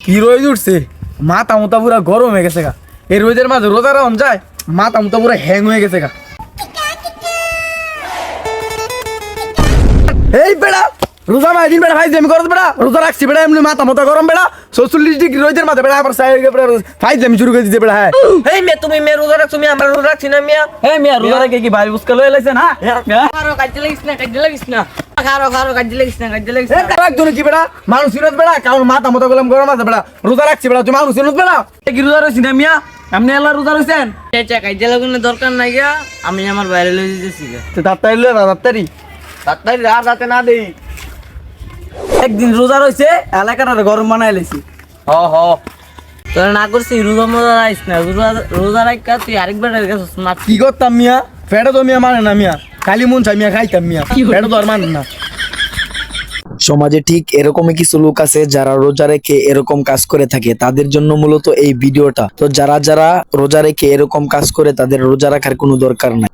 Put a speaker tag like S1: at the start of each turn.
S1: কি রোদ উঠছে, মাথা মুতা পুরা গরম হয়ে গেছে গা। এই রোদের মাঝে রোজা রাখুন যায়, মাথা মুতা পুরা হ্যাং হয়ে গেছে গা। এই বেড়া রোজা মাই দিন বেড়া ভাই আমি করতে বেড়া রোজা রাখছি বেড়া এমনি মাথা মুতা গরম বেড়া 44 ডিগ্রি রোদের মাঝে বেড়া আবার ফাইজ আমি শুরু করে দিতে বেড়া। হ্যাঁ
S2: এই মিয়া তুমি মেয়ে রোজা রাখছো, মিয়া আমরা রোজা রাখছি না মিয়া।
S1: এই মিয়া রোজা রেখে কি ভাই বুঝকে লয়ে লাইছেন? হ্যাঁ
S2: খারো কাজে লাগিস না, কাজে লাগিস না, খারো কাজে লাগিস না, কাজে লাগিস না।
S1: একজন কি বেড়া মানুষ চিনত বেড়া, কারণ মাথা মুতা গরম গরম আছে বেড়া, রোজা রাখছি বেড়া তুই মানুষ চিনত বেড়া। কি রোজা রয়েছি না মিয়া, আপনি আল্লাহ রোজা রয়েছেন?
S2: চেঁচা কাজে লাগুনের দরকার নাই গা, আমি আমার বাইরে লয়ে যেতেছি গা।
S1: তাড়াতাড়ি লয়ে না তাড়াতাড়ি
S2: তাড়াতাড়ি আর রাতে না দেই।
S1: একদিন রোজা রয়েছে এলাকাটা গরম বানাই লাইছি।
S2: হ তোরা না করছি রোজা মোজা রাইস না, রোজা রাখা তুই আরেকবার গেছিস না।
S1: কি করতাম মিয়া, ফেটে তো মিয়া মানে না মিয়া, খালি মন চাই মিয়া খাইতাম মিয়া, ফেটে তো আর মানে না।
S3: সমাজে ঠিক এরকমই কিছু লোক আছে যারা রোজা রেখে এরকম কাজ করে থাকে, তাদের জন্য মূলত এই ভিডিওটা। তো যারা যারা রোজা রেখে এরকম কাজ করে তাদের রোজা রাখার কোনো দরকার নাই।